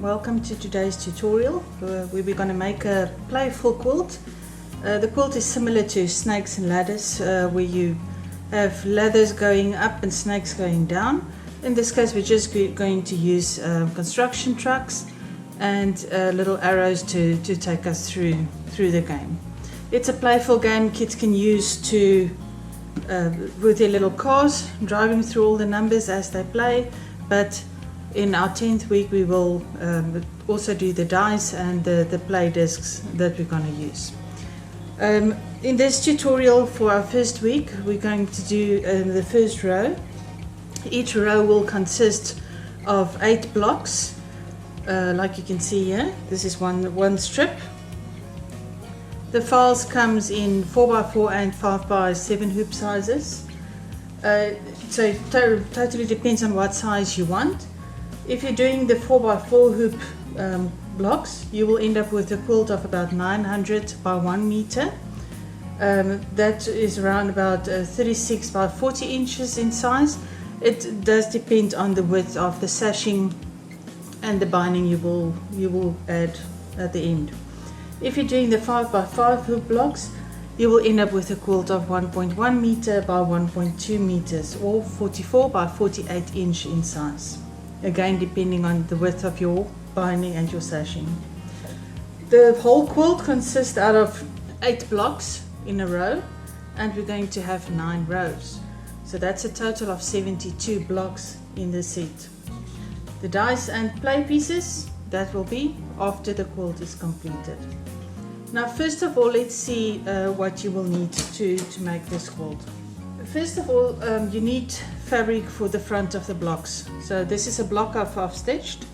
welcome to today's tutorial where we're going to make a playful quilt. The quilt is similar to snakes and ladders, where you have ladders going up and snakes going down. In this case we're just going to use construction trucks and little arrows to take us through the game. It's a playful game kids can use to with their little cars, driving through all the numbers as they play, but in our 10th week we will also do the dice and the play discs that we're going to use. In this tutorial for our first week we're going to do the first row. Each row will consist of 8 blocks, like you can see here. This is one strip. The files comes in 4x4 and 5x7 hoop sizes. So it totally depends on what size you want. If you're doing the 4x4 hoop blocks, you will end up with a quilt of about 900 by 1 meter. That is around about 36 by 40 inches in size. It does depend on the width of the sashing and the binding you will add at the end. If you're doing the 5x5 hoop blocks, you will end up with a quilt of 1.1 meter by 1.2 meters or 44 by 48 inch in size. Again, depending on the width of your binding and your sashing. The whole quilt consists out of 8 blocks in a row, and we're going to have 9 rows. So that's a total of 72 blocks in the set. The dice and play pieces, that will be after the quilt is completed. Now first of all, let's see what you will need to make this quilt. First of all, you need fabric for the front of the blocks. So this is a block I've stitched.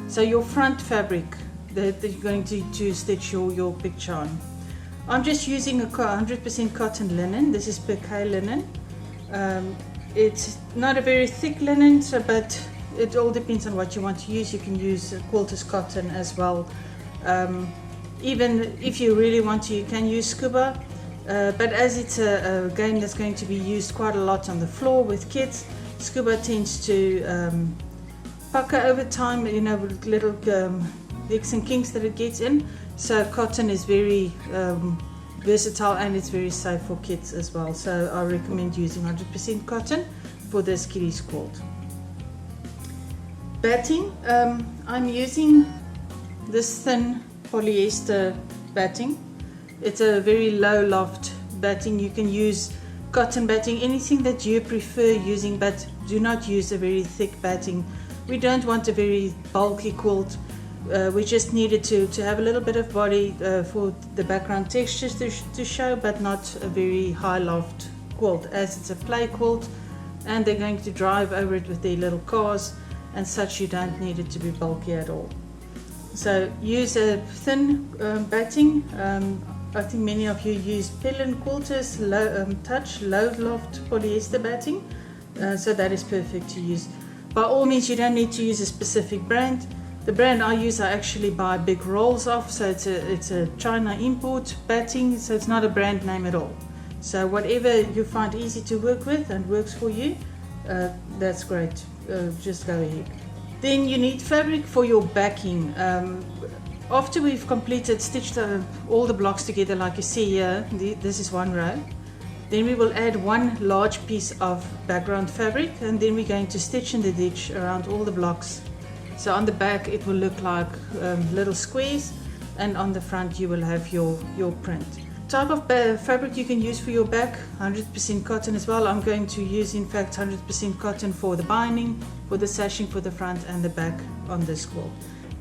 So your front fabric that you're going to stitch your picture on. I'm just using a 100% cotton linen. This is Applique linen. It's not a very thick linen, but it all depends on what you want to use. You can use quilter's cotton as well. Even if you really want to, you can use scuba. But as it's a game that's going to be used quite a lot on the floor with kids, scuba tends to pucker over time, with little nicks and kinks that it gets in. So cotton is very versatile and it's very safe for kids as well. So I recommend using 100% cotton for this kiddies quilt. Batting, I'm using this thin polyester batting. It's a very low loft batting. You can use cotton batting, anything that you prefer using, but do not use a very thick batting. We don't want a very bulky quilt. We just needed to have a little bit of body for the background textures to show, but not a very high loft quilt, as it's a play quilt and they're going to drive over it with their little cars and such. You don't need it to be bulky at all. So use a thin batting. I think many of you use Pellin quilters, low loft polyester batting, so that is perfect to use. By all means, you don't need to use a specific brand. The brand I use I actually buy big rolls of, so it's a China import batting, so it's not a brand name at all. So whatever you find easy to work with and works for you, that's great. Just go ahead. Then you need fabric for your backing. After we've stitched all the blocks together, like you see here, this is one row. Then we will add one large piece of background fabric, and then we're going to stitch in the ditch around all the blocks. So on the back it will look like little squares, and on the front you will have your print. Type of fabric you can use for your back, 100% cotton as well. I'm going to use in fact 100% cotton for the binding, for the sashing for the front and the back on this quilt.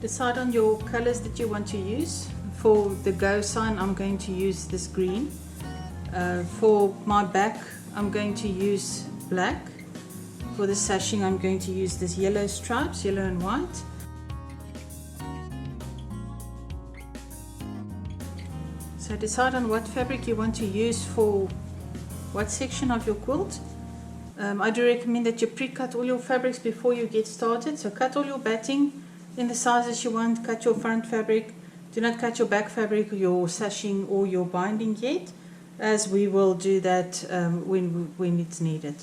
Decide on your colors that you want to use. For the go sign I'm going to use this green. For my back I'm going to use black. For the sashing I'm going to use this yellow stripes, yellow and white. So decide on what fabric you want to use for what section of your quilt. I do recommend that you pre-cut all your fabrics before you get started. So cut all your batting in the sizes you want, cut your front fabric. Do not cut your back fabric, your sashing or your binding yet, as we will do that when it's needed.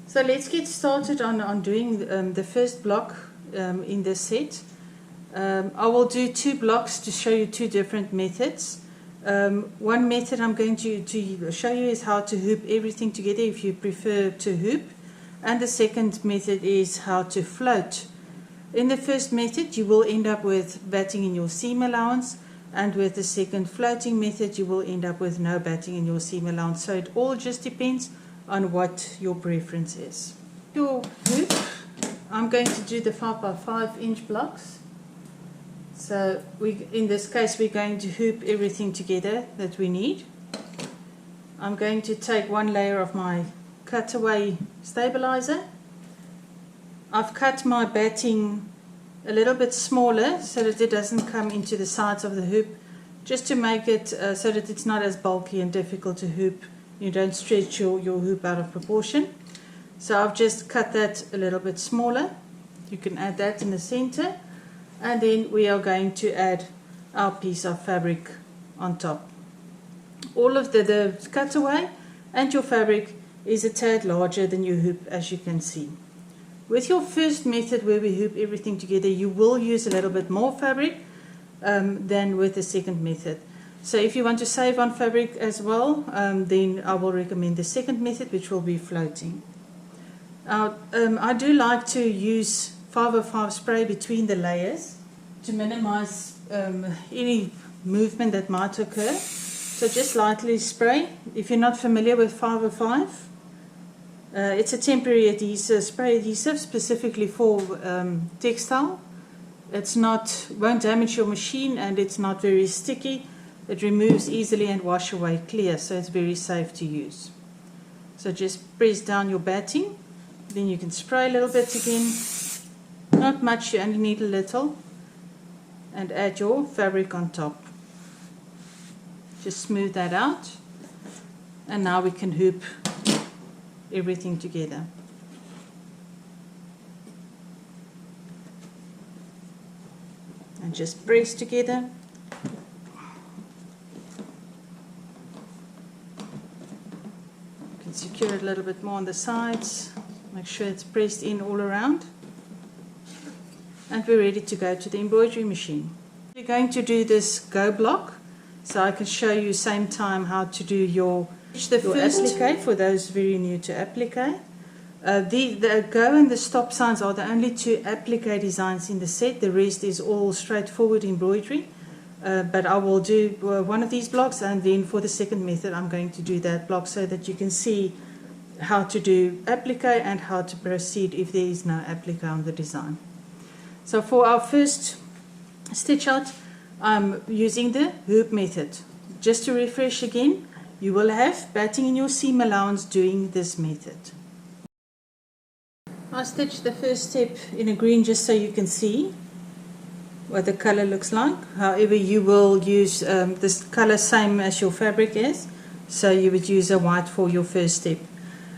So let's get started on doing the first block in this set. I will do 2 blocks to show you 2 different methods. One method I'm going to show you is how to hoop everything together if you prefer to hoop, and the second method is how to float. In the first method you will end up with batting in your seam allowance, and with the second floating method you will end up with no batting in your seam allowance. So it all just depends on what your preference is. Your hoop, I'm going to do the 5 by 5 inch blocks. So in this case we're going to hoop everything together that we need. I'm going to take one layer of my cutaway stabilizer. I've cut my batting a little bit smaller so that it doesn't come into the sides of the hoop, just to make it so that it's not as bulky and difficult to hoop. You don't stretch your hoop out of proportion. So I've just cut that a little bit smaller. You can add that in the center, and then we are going to add our piece of fabric on top. All of the cutaway and your fabric is a tad larger than your hoop, as you can see. With your first method where we hoop everything together, you will use a little bit more fabric than with the second method. So if you want to save on fabric as well, then I will recommend the second method, which will be floating. I do like to use 505 spray between the layers to minimize any movement that might occur. So just lightly spray. If you're not familiar with 505, it's a temporary adhesive, spray adhesive specifically for textile. Won't damage your machine, and it's not very sticky. It removes easily and wash away clear, so it's very safe to use. So just press down your batting, then you can spray a little bit again. Not much, you only need a little, and add your fabric on top. Just smooth that out, and now we can hoop everything together. And just press together. You can secure it a little bit more on the sides. Make sure it's pressed in all around. And we're ready to go to the embroidery machine. We're going to do this go block, so I can show you same time how to do your applique for those very new to applique. The go and the stop signs are the only 2 applique designs in the set. The rest is all straightforward embroidery. But I will do one of these blocks, and then for the second method I'm going to do that block so that you can see how to do applique and how to proceed if there is no applique on the design. So for our first stitch out, I'm using the hoop method. Just to refresh again, you will have batting in your seam allowance doing this method. I stitched the first step in a green just so you can see what the color looks like. However, you will use this color same as your fabric is, so you would use a white for your first step.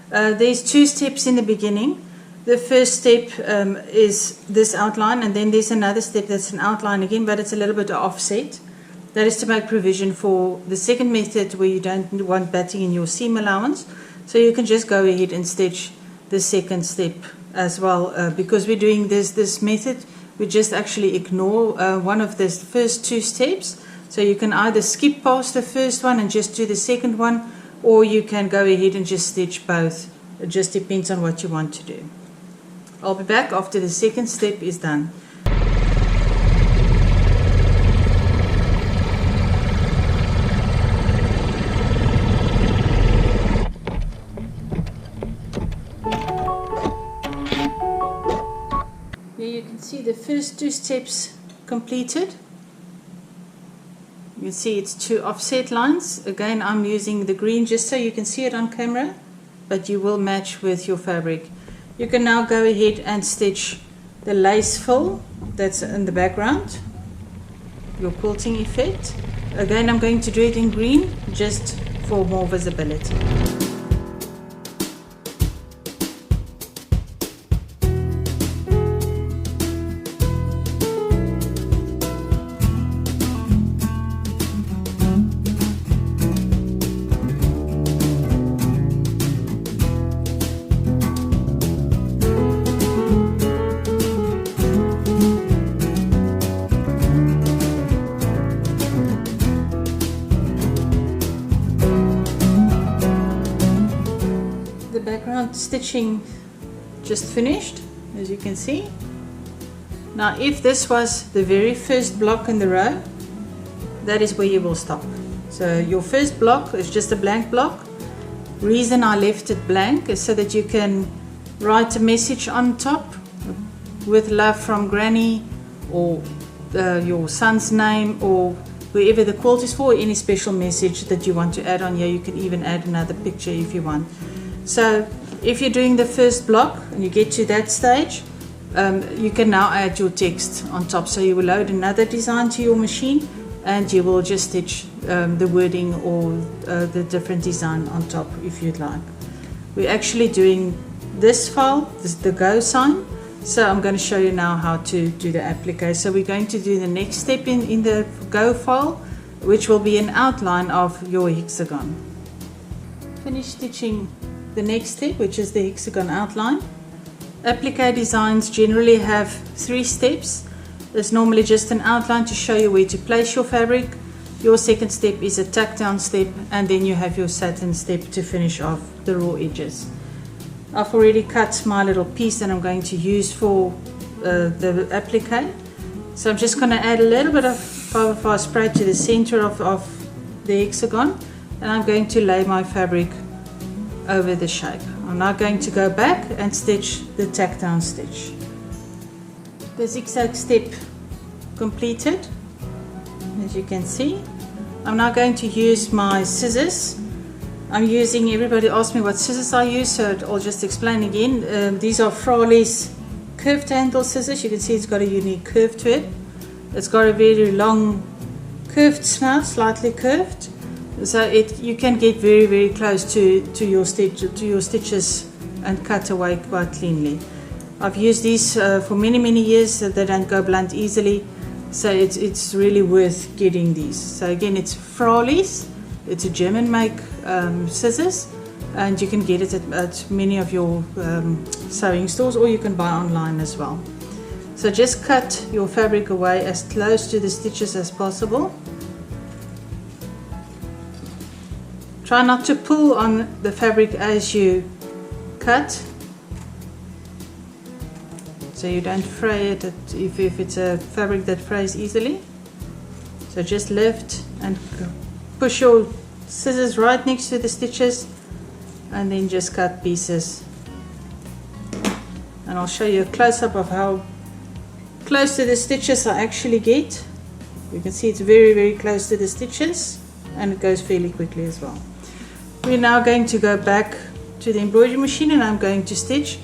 There's 2 steps in the beginning. The first step is this outline, and then there's another step that's an outline again, but it's a little bit offset. That is to make provision for the second method where you don't want batting in your seam allowance. So you can just go ahead and stitch the second step as well. Because we're doing this method, we just actually ignore one of the first 2 steps. So you can either skip past the first one and just do the second one, or you can go ahead and just stitch both. It just depends on what you want to do. I'll be back after the second step is done. Here you can see the first 2 steps completed. You can see it's 2 offset lines. Again, I'm using the green just so you can see it on camera, but you will match with your fabric. You can now go ahead and stitch the lace fill that's in the background, your quilting effect. Again, I'm going to do it in green just for more visibility. Front stitching just finished, as you can see. Now if this was the very first block in the row, that is where you will stop. So your first block is just a blank block. Reason I left it blank is so that you can write a message on top, with love from Granny, or your son's name, or whoever the quilt is for, any special message that you want to add on here. You can even add another picture if you want. So if you're doing the first block and you get to that stage, you can now add your text on top. So you will load another design to your machine and you will just stitch the wording or the different design on top if you'd like. We're actually doing this file, this is the go sign. So I'm going to show you now how to do the applique. So we're going to do the next step in the go file, which will be an outline of your hexagon. Finish stitching the next step, which is the hexagon outline. Applique designs generally have 3 steps. There's normally just an outline to show you where to place your fabric. Your second step is a tuck down step, and then you have your satin step to finish off the raw edges. I've already cut my little piece that I'm going to use for the applique. So I'm just going to add a little bit of Powerfire spray to the center of the hexagon, and I'm going to lay my fabric over the shape. I'm now going to go back and stitch the tack down stitch. The zigzag step completed, as you can see. I'm now going to use my scissors. Everybody asked me what scissors I use, so I'll just explain again. These are Frawley's curved handle scissors. You can see it's got a unique curve to it. It's got a very long curved snout, slightly curved. So you can get very, very close to your stitches and cut away quite cleanly. I've used these for many, many years. They don't go blunt easily, so it's really worth getting these. So again, it's Frawley's. It's a German make scissors, and you can get it at many of your sewing stores, or you can buy online as well. So just cut your fabric away as close to the stitches as possible. Try not to pull on the fabric as you cut, so you don't fray it if it's a fabric that frays easily. So just lift and push your scissors right next to the stitches, and then just cut pieces. And I'll show you a close-up of how close to the stitches I actually get. You can see it's very, very close to the stitches, and it goes fairly quickly as well. We're now going to go back to the embroidery machine, and I'm going to stitch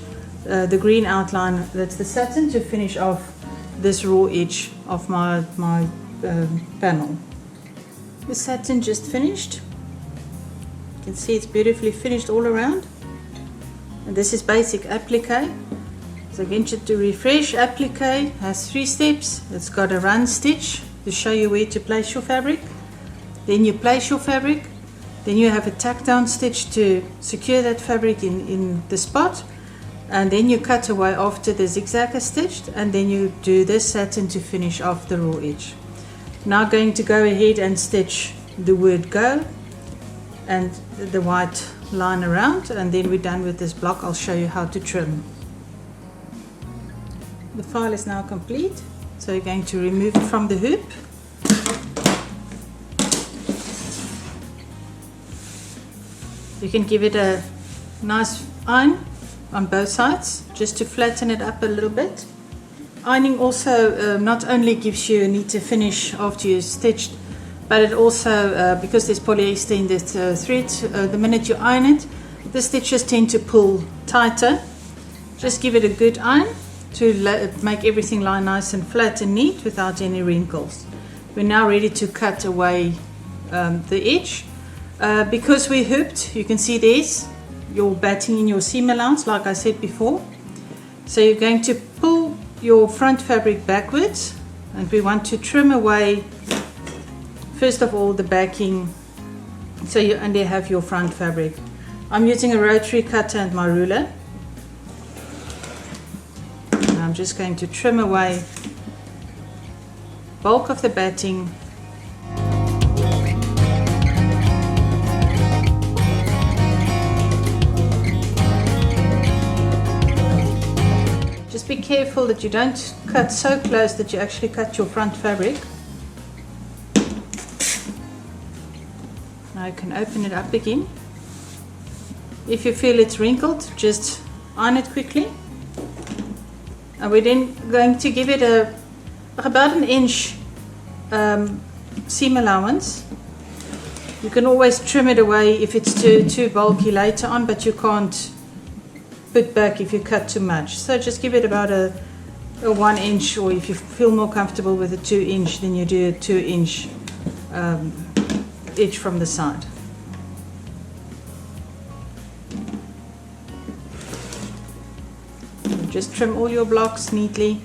the green outline, that's the satin, to finish off this raw edge of my panel. The satin just finished. You can see it's beautifully finished all around. And this is basic applique. So again, to refresh, applique has 3 steps. It's got a run stitch to show you where to place your fabric. Then you place your fabric. Then you have a tack down stitch to secure that fabric in the spot. And then you cut away after the zigzag is stitched, and then you do this satin to finish off the raw edge. Now going to go ahead and stitch the word go and the white line around, and then we're done with this block. I'll show you how to trim. The file is now complete, so you're going to remove it from the hoop. You can give it a nice iron on both sides just to flatten it up a little bit. Ironing also not only gives you a neater finish after you've stitched, but it also, because there's polyester in the thread, the minute you iron it, the stitches tend to pull tighter. Just give it a good iron to make everything lie nice and flat and neat without any wrinkles. We're now ready to cut away the edge. Because we hooped, you can see there's your batting in your seam allowance, like I said before. So you're going to pull your front fabric backwards, and we want to trim away first of all the backing, so you only have your front fabric. I'm using a rotary cutter and my ruler, and I'm just going to trim away bulk of the batting. careful that you don't cut so close that you actually cut your front fabric. Now you can open it up again. If you feel it's wrinkled, just iron it quickly. And we're then going to give it about an inch seam allowance. You can always trim it away if it's too bulky later on, but you can't put back if you cut too much. So just give it about a 1 inch, or if you feel more comfortable with a 2 inch, then you do a 2 inch edge from the side. Just trim all your blocks neatly.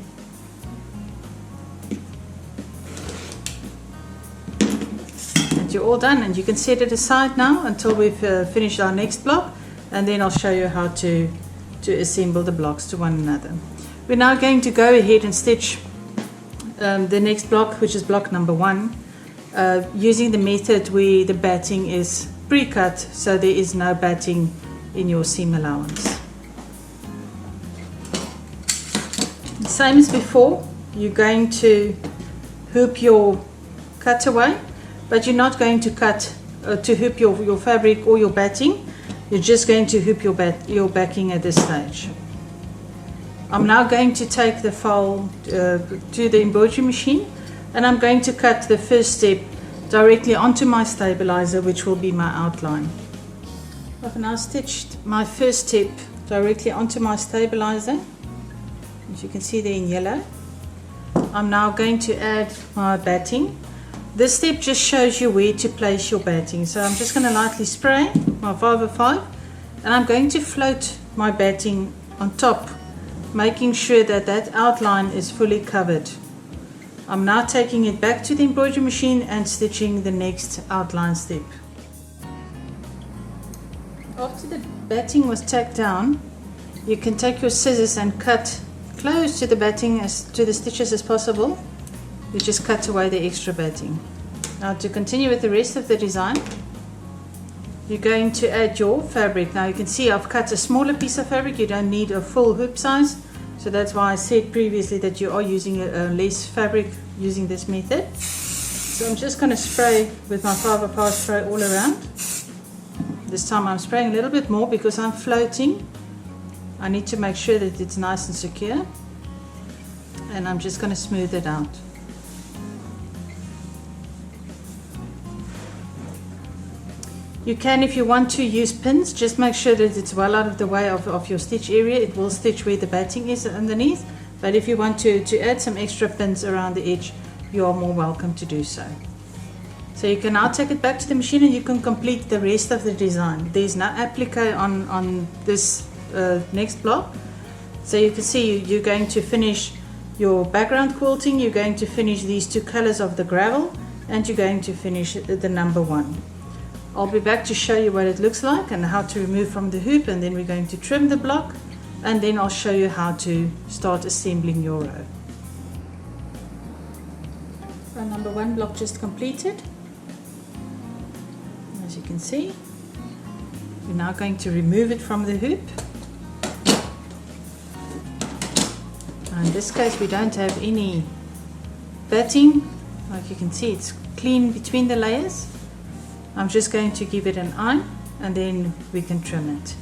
And you're all done, and you can set it aside now until we've finished our next block, and then I'll show you how to assemble the blocks to one another. We're now going to go ahead and stitch the next block, which is block number 1, using the method where the batting is pre-cut, so there is no batting in your seam allowance. Same as before, you're going to hoop your cutaway, but you're not going to hoop your fabric or your batting. You're just going to hoop your backing at this stage. I'm now going to take the file to the embroidery machine, and I'm going to cut the first step directly onto my stabilizer, which will be my outline. I've now stitched my first step directly onto my stabilizer, as you can see there in yellow. I'm now going to add my batting. This step just shows you where to place your batting. So I'm just going to lightly spray my 505, and I'm going to float my batting on top, making sure that that outline is fully covered. I'm now taking it back to the embroidery machine and stitching the next outline step. After the batting was tacked down, you can take your scissors and cut close to the batting, to the stitches as possible. You just cut away the extra batting. Now to continue with the rest of the design, you're going to add your fabric. Now you can see I've cut a smaller piece of fabric. You don't need a full hoop size, so that's why I said previously that you are using less fabric using this method. So I'm just going to spray with my 505 spray all around. This time I'm spraying a little bit more because I'm floating. I need to make sure that it's nice and secure, and I'm just going to smooth it out. You can, if you want to, use pins. Just make sure that it's well out of the way of your stitch area. It will stitch where the batting is underneath, but if you want to add some extra pins around the edge, you are more welcome to do so. So you can now take it back to the machine and you can complete the rest of the design. There's no applique on this next block, so you can see you're going to finish your background quilting, you're going to finish these two colors of the gravel, and you're going to finish the number 1. I'll be back to show you what it looks like and how to remove from the hoop, and then we're going to trim the block, and then I'll show you how to start assembling your row. Row number 1 block just completed. As you can see, we're now going to remove it from the hoop. In this case we don't have any batting. Like you can see, it's clean between the layers. I'm just going to give it an iron, and then we can trim it.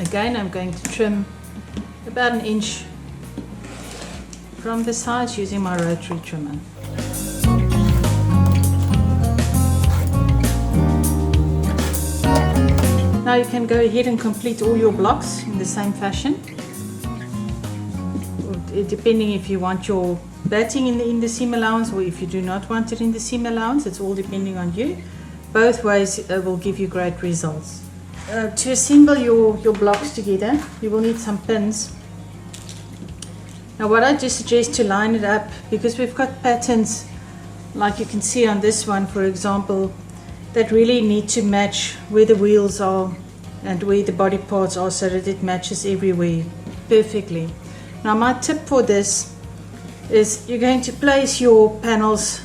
Again, I'm going to trim about an inch from the sides using my rotary trimmer. Now you can go ahead and complete all your blocks in the same fashion, depending if you want your batting in the seam allowance or if you do not want it in the seam allowance. It's all depending on you. Both ways will give you great results. To assemble your blocks together, you will need some pins. Now what I just suggest to line it up, because we've got patterns like you can see on this one, for example, that really need to match where the wheels are and where the body parts are, so that it matches everywhere perfectly. Now my tip for this is you're going to place your panels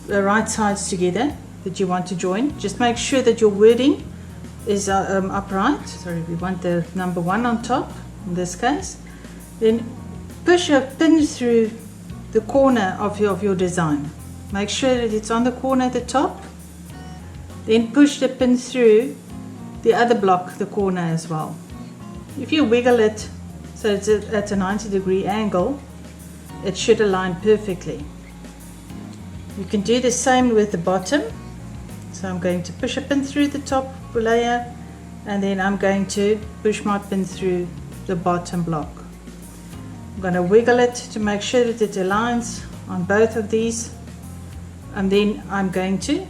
the right sides together that you want to join. Just make sure that your wording is upright. Sorry, we want the number 1 on top in this case. Then push your pin through the corner of your design. Make sure that it's on the corner at the top. Then push the pin through the other block, the corner as well. If you wiggle it so it's at a 90-degree angle, it should align perfectly. You can do the same with the bottom. So I'm going to push a pin through the top layer, and then I'm going to push my pin through the bottom block. I'm going to wiggle it to make sure that it aligns on both of these, and then I'm going to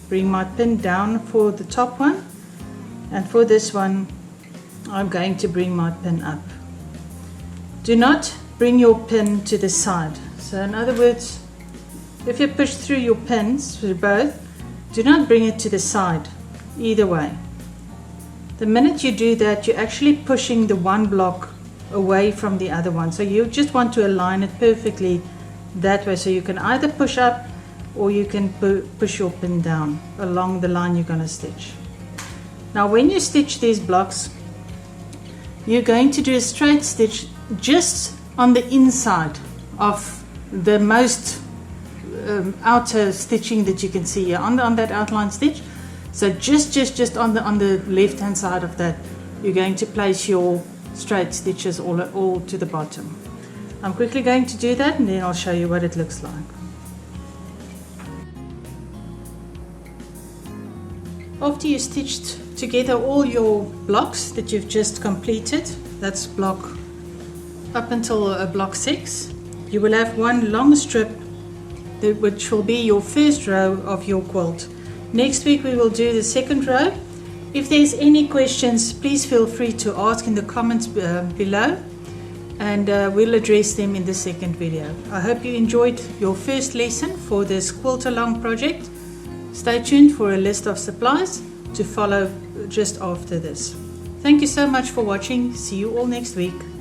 bring my pin down for the top one, and for this one I'm going to bring my pin up. Do not bring your pin to the side. So in other words, if you push through your pins through both, do not bring it to the side, either way. The minute you do that, you're actually pushing the one block away from the other one. So you just want to align it perfectly that way. So you can either push up or you can push your pin down along the line you're going to stitch. Now when you stitch these blocks, you're going to do a straight stitch just on the inside of the most outer stitching that you can see here on that outline stitch. So just on the left hand side of that, you're going to place your straight stitches all to the bottom. I'm quickly going to do that, and then I'll show you what it looks like. After you stitched together all your blocks that you've just completed, that's block up until block 6, you will have one long strip which will be your first row of your quilt. Next week we will do the second row. If there's any questions, please feel free to ask in the comments below, and we'll address them in the second video. I hope you enjoyed your first lesson for this quilt along project. Stay tuned for a list of supplies to follow just after this. Thank you so much for watching. See you all next week.